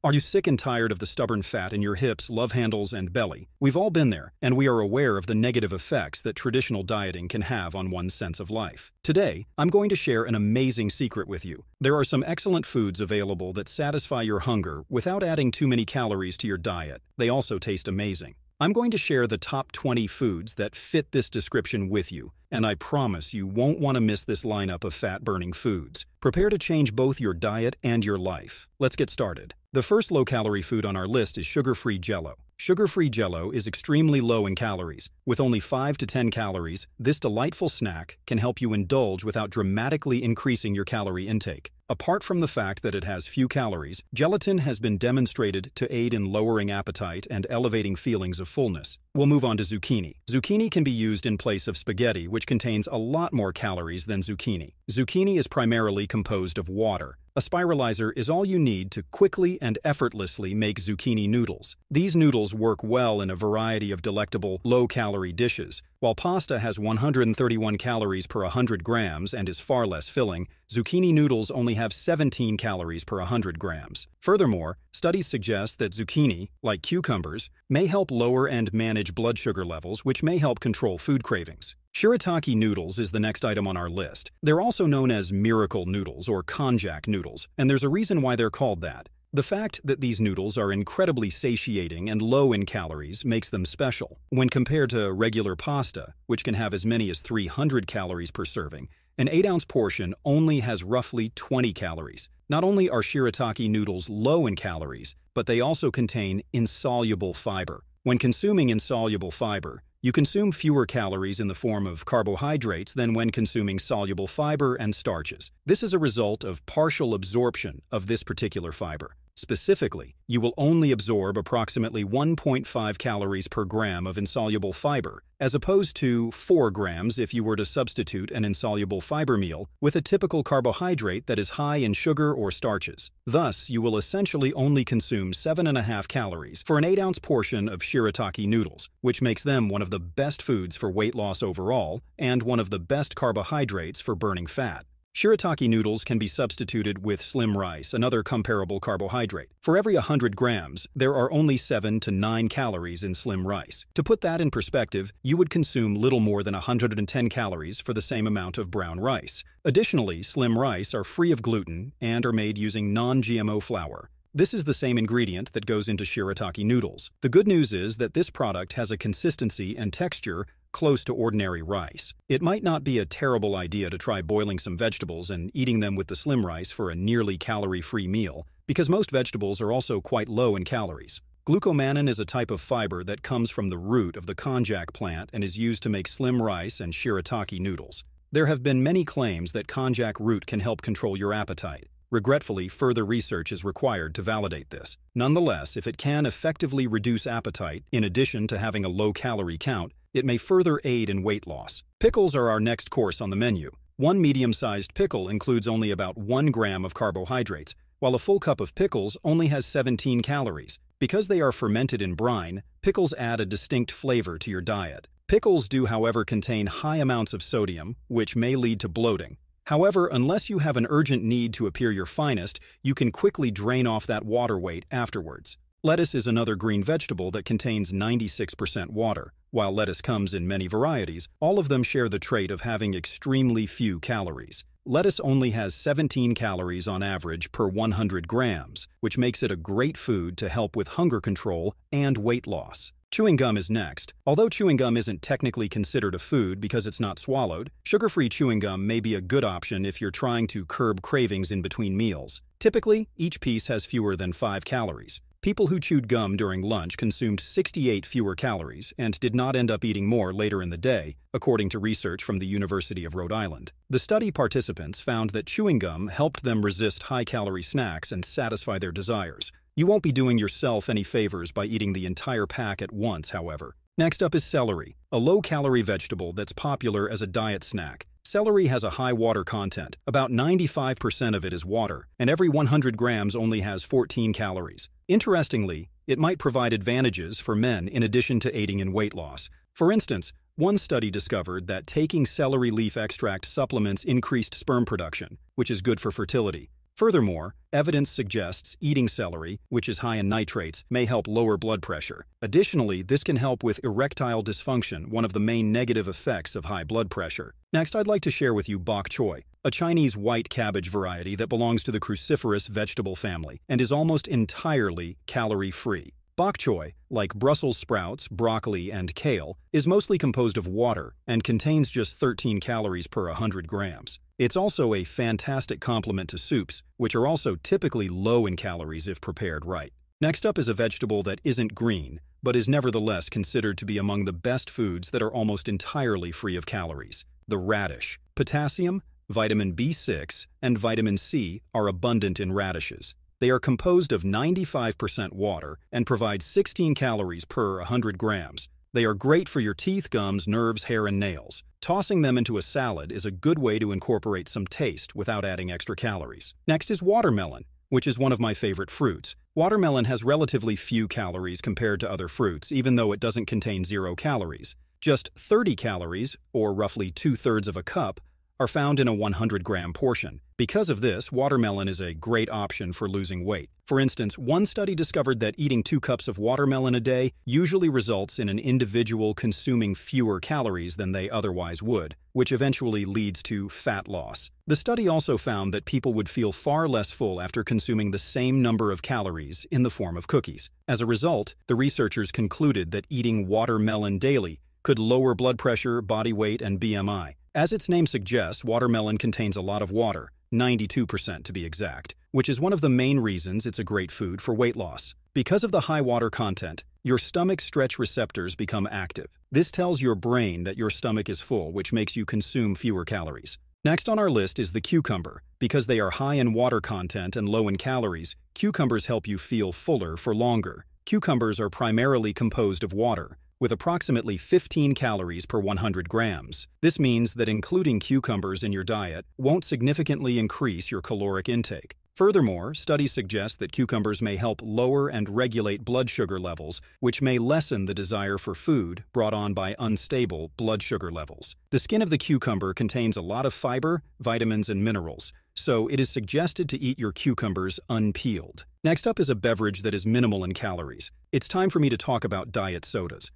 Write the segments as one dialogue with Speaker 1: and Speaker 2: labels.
Speaker 1: Are you sick and tired of the stubborn fat in your hips, love handles, and belly? We've all been there, and we are aware of the negative effects that traditional dieting can have on one's sense of life. Today, I'm going to share an amazing secret with you. There are some excellent foods available that satisfy your hunger without adding too many calories to your diet. They also taste amazing. I'm going to share the top 20 foods that fit this description with you, and I promise you won't want to miss this lineup of fat-burning foods. Prepare to change both your diet and your life. Let's get started. The first low-calorie food on our list is sugar-free Jello. Sugar-free Jello is extremely low in calories. With only 5 to 10 calories, this delightful snack can help you indulge without dramatically increasing your calorie intake. Apart from the fact that it has few calories, gelatin has been demonstrated to aid in lowering appetite and elevating feelings of fullness. We'll move on to zucchini. Zucchini can be used in place of spaghetti, which contains a lot more calories than zucchini. Zucchini is primarily composed of water. A spiralizer is all you need to quickly and effortlessly make zucchini noodles. These noodles work well in a variety of delectable, low-calorie dishes. While pasta has 131 calories per 100 grams and is far less filling, zucchini noodles only have 17 calories per 100 grams. Furthermore, studies suggest that zucchini, like cucumbers, may help lower and manage blood sugar levels, which may help control food cravings. Shirataki noodles is the next item on our list. They're also known as miracle noodles or konjac noodles, and there's a reason why they're called that. The fact that these noodles are incredibly satiating and low in calories makes them special. When compared to regular pasta, which can have as many as 300 calories per serving, an 8-ounce portion only has roughly 20 calories. Not only are shirataki noodles low in calories, but they also contain insoluble fiber. When consuming insoluble fiber, you consume fewer calories in the form of carbohydrates than when consuming soluble fiber and starches. This is a result of partial absorption of this particular fiber. Specifically, you will only absorb approximately 1.5 calories per gram of insoluble fiber, as opposed to 4 grams if you were to substitute an insoluble fiber meal with a typical carbohydrate that is high in sugar or starches. Thus, you will essentially only consume 7.5 calories for an 8-ounce portion of shirataki noodles, which makes them one of the best foods for weight loss overall and one of the best carbohydrates for burning fat. Shirataki noodles can be substituted with slim rice, another comparable carbohydrate. For every 100 grams, there are only 7 to 9 calories in slim rice. To put that in perspective, you would consume little more than 110 calories for the same amount of brown rice. Additionally, slim rice are free of gluten and are made using non-GMO flour. This is the same ingredient that goes into shirataki noodles. The good news is that this product has a consistency and texture close to ordinary rice. It might not be a terrible idea to try boiling some vegetables and eating them with the slim rice for a nearly calorie-free meal, because most vegetables are also quite low in calories. Glucomannan is a type of fiber that comes from the root of the konjac plant and is used to make slim rice and shirataki noodles. There have been many claims that konjac root can help control your appetite. Regretfully, further research is required to validate this. Nonetheless, if it can effectively reduce appetite, in addition to having a low-calorie count, it may further aid in weight loss. Pickles are our next course on the menu. One medium-sized pickle includes only about 1 gram of carbohydrates, while a full cup of pickles only has 17 calories. Because they are fermented in brine, pickles add a distinct flavor to your diet. Pickles do, however, contain high amounts of sodium, which may lead to bloating. However, unless you have an urgent need to appear your finest, you can quickly drain off that water weight afterwards. Lettuce is another green vegetable that contains 96% water. While lettuce comes in many varieties, all of them share the trait of having extremely few calories. Lettuce only has 17 calories on average per 100 grams, which makes it a great food to help with hunger control and weight loss. Chewing gum is next. Although chewing gum isn't technically considered a food because it's not swallowed, sugar-free chewing gum may be a good option if you're trying to curb cravings in between meals. Typically, each piece has fewer than 5 calories. People who chewed gum during lunch consumed 68 fewer calories and did not end up eating more later in the day, according to research from the University of Rhode Island. The study participants found that chewing gum helped them resist high-calorie snacks and satisfy their desires. You won't be doing yourself any favors by eating the entire pack at once, however. Next up is celery, a low-calorie vegetable that's popular as a diet snack. Celery has a high water content. About 95% of it is water, and every 100 grams only has 14 calories. Interestingly, it might provide advantages for men in addition to aiding in weight loss. For instance, one study discovered that taking celery leaf extract supplements increased sperm production, which is good for fertility. Furthermore, evidence suggests eating celery, which is high in nitrates, may help lower blood pressure. Additionally, this can help with erectile dysfunction, one of the main negative effects of high blood pressure. Next, I'd like to share with you bok choy, a Chinese white cabbage variety that belongs to the cruciferous vegetable family and is almost entirely calorie-free. Bok choy, like Brussels sprouts, broccoli, and kale, is mostly composed of water and contains just 13 calories per 100 grams. It's also a fantastic complement to soups, which are also typically low in calories if prepared right. Next up is a vegetable that isn't green, but is nevertheless considered to be among the best foods that are almost entirely free of calories: the radish. Potassium, vitamin B6, and vitamin C are abundant in radishes. They are composed of 95% water and provide 16 calories per 100 grams. They are great for your teeth, gums, nerves, hair, and nails. Tossing them into a salad is a good way to incorporate some taste without adding extra calories. Next is watermelon, which is one of my favorite fruits. Watermelon has relatively few calories compared to other fruits, even though it doesn't contain 0 calories. Just 30 calories, or roughly 2/3 of a cup, are found in a 100-gram portion. Because of this, watermelon is a great option for losing weight. For instance, one study discovered that eating 2 cups of watermelon a day usually results in an individual consuming fewer calories than they otherwise would, which eventually leads to fat loss. The study also found that people would feel far less full after consuming the same number of calories in the form of cookies. As a result, the researchers concluded that eating watermelon daily could lower blood pressure, body weight, and BMI. As its name suggests, watermelon contains a lot of water, 92% to be exact, which is one of the main reasons it's a great food for weight loss. Because of the high water content, your stomach stretch receptors become active. This tells your brain that your stomach is full, which makes you consume fewer calories. Next on our list is the cucumber. Because they are high in water content and low in calories, cucumbers help you feel fuller for longer. Cucumbers are primarily composed of water, with approximately 15 calories per 100 grams. This means that including cucumbers in your diet won't significantly increase your caloric intake. Furthermore, studies suggest that cucumbers may help lower and regulate blood sugar levels, which may lessen the desire for food brought on by unstable blood sugar levels. The skin of the cucumber contains a lot of fiber, vitamins, and minerals, so it is suggested to eat your cucumbers unpeeled. Next up is a beverage that is minimal in calories. It's time for me to talk about diet sodas.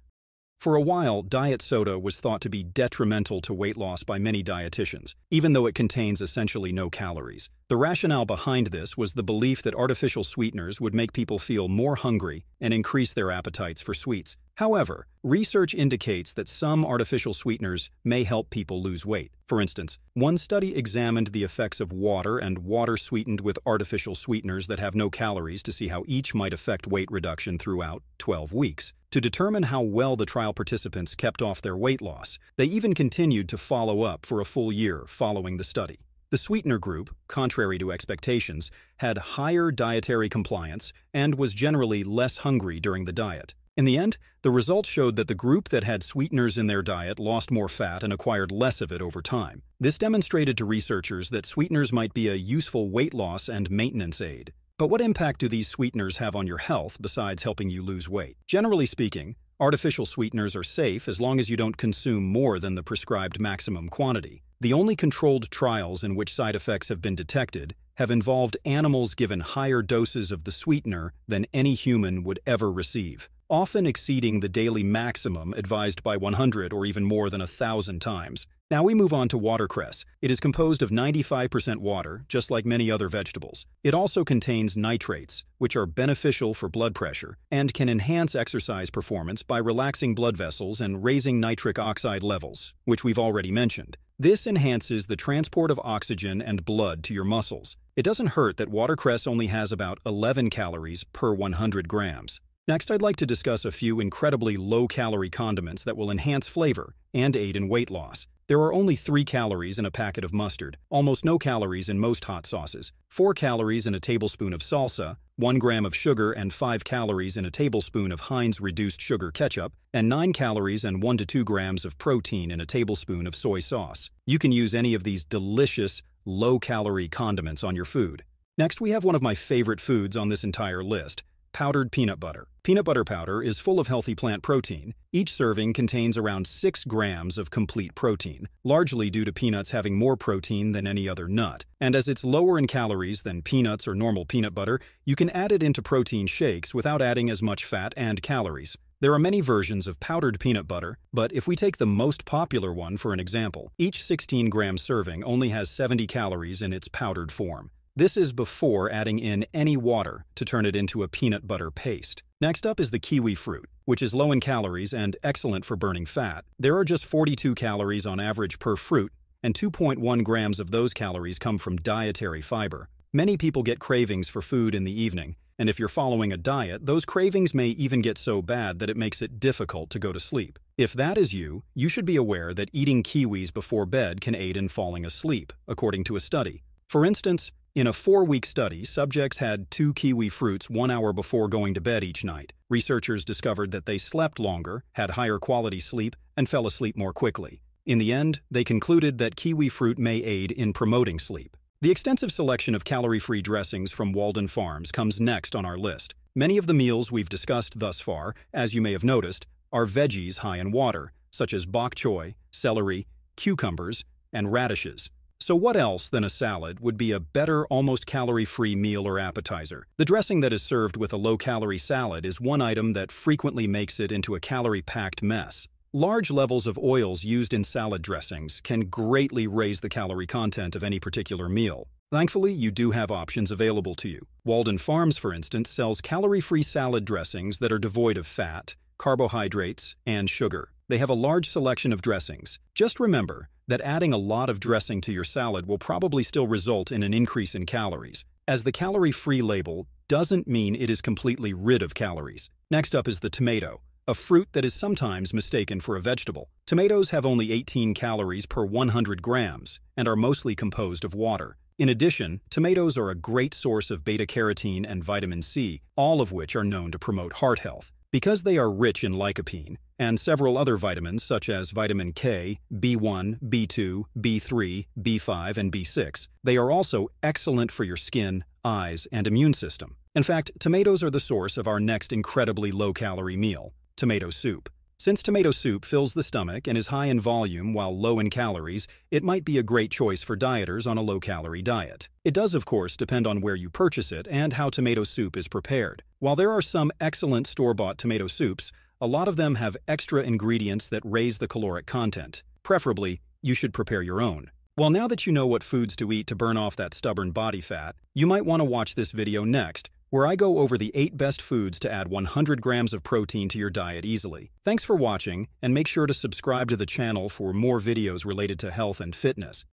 Speaker 1: For a while, diet soda was thought to be detrimental to weight loss by many dietitians, even though it contains essentially no calories. The rationale behind this was the belief that artificial sweeteners would make people feel more hungry and increase their appetites for sweets. However, research indicates that some artificial sweeteners may help people lose weight. For instance, one study examined the effects of water and water sweetened with artificial sweeteners that have no calories to see how each might affect weight reduction throughout 12 weeks. To determine how well the trial participants kept off their weight loss, they even continued to follow up for a full year following the study. The sweetener group, contrary to expectations, had higher dietary compliance and was generally less hungry during the diet. In the end, the results showed that the group that had sweeteners in their diet lost more fat and acquired less of it over time. This demonstrated to researchers that sweeteners might be a useful weight loss and maintenance aid. But what impact do these sweeteners have on your health besides helping you lose weight? Generally speaking, artificial sweeteners are safe as long as you don't consume more than the prescribed maximum quantity. The only controlled trials in which side effects have been detected have involved animals given higher doses of the sweetener than any human would ever receive, often exceeding the daily maximum advised by 100 or even more than 1,000 times. Now we move on to watercress. It is composed of 95% water, just like many other vegetables. It also contains nitrates, which are beneficial for blood pressure and can enhance exercise performance by relaxing blood vessels and raising nitric oxide levels, which we've already mentioned. This enhances the transport of oxygen and blood to your muscles. It doesn't hurt that watercress only has about 11 calories per 100 grams. Next, I'd like to discuss a few incredibly low-calorie condiments that will enhance flavor and aid in weight loss. There are only 3 calories in a packet of mustard, almost no calories in most hot sauces, 4 calories in a tablespoon of salsa, 1 gram of sugar and 5 calories in a tablespoon of Heinz reduced sugar ketchup, and 9 calories and 1 to 2 grams of protein in a tablespoon of soy sauce. You can use any of these delicious, low-calorie condiments on your food. Next, we have one of my favorite foods on this entire list: Powdered peanut butter. Peanut butter powder is full of healthy plant protein. Each serving contains around 6 grams of complete protein, largely due to peanuts having more protein than any other nut. And as it's lower in calories than peanuts or normal peanut butter, you can add it into protein shakes without adding as much fat and calories. There are many versions of powdered peanut butter, but if we take the most popular one for an example, each 16-gram serving only has 70 calories in its powdered form. This is before adding in any water to turn it into a peanut butter paste. Next up is the kiwi fruit, which is low in calories and excellent for burning fat. There are just 42 calories on average per fruit, and 2.1 grams of those calories come from dietary fiber. Many people get cravings for food in the evening, and if you're following a diet, those cravings may even get so bad that it makes it difficult to go to sleep. If that is you, you should be aware that eating kiwis before bed can aid in falling asleep, according to a study. For instance, in a 4-week study, subjects had 2 kiwi fruits 1 hour before going to bed each night. Researchers discovered that they slept longer, had higher quality sleep, and fell asleep more quickly. In the end, they concluded that kiwi fruit may aid in promoting sleep. The extensive selection of calorie-free dressings from Walden Farms comes next on our list. Many of the meals we've discussed thus far, as you may have noticed, are veggies high in water, such as bok choy, celery, cucumbers, and radishes. So what else than a salad would be a better, almost calorie-free meal or appetizer? The dressing that is served with a low-calorie salad is one item that frequently makes it into a calorie-packed mess. Large levels of oils used in salad dressings can greatly raise the calorie content of any particular meal. Thankfully, you do have options available to you. Walden Farms, for instance, sells calorie-free salad dressings that are devoid of fat, carbohydrates, and sugar. They have a large selection of dressings. Just remember that adding a lot of dressing to your salad will probably still result in an increase in calories, as the calorie-free label doesn't mean it is completely rid of calories. Next up is the tomato, a fruit that is sometimes mistaken for a vegetable. Tomatoes have only 18 calories per 100 grams and are mostly composed of water. In addition, tomatoes are a great source of beta-carotene and vitamin C, all of which are known to promote heart health. Because they are rich in lycopene and several other vitamins such as vitamin K, B1, B2, B3, B5, and B6, they are also excellent for your skin, eyes, and immune system. In fact, tomatoes are the source of our next incredibly low-calorie meal, tomato soup. Since tomato soup fills the stomach and is high in volume while low in calories, it might be a great choice for dieters on a low-calorie diet. It does, of course, depend on where you purchase it and how tomato soup is prepared. While there are some excellent store-bought tomato soups, a lot of them have extra ingredients that raise the caloric content. Preferably, you should prepare your own. Well, now that you know what foods to eat to burn off that stubborn body fat, you might want to watch this video next, where I go over the 8 best foods to add 100 grams of protein to your diet easily. Thanks for watching, and make sure to subscribe to the channel for more videos related to health and fitness.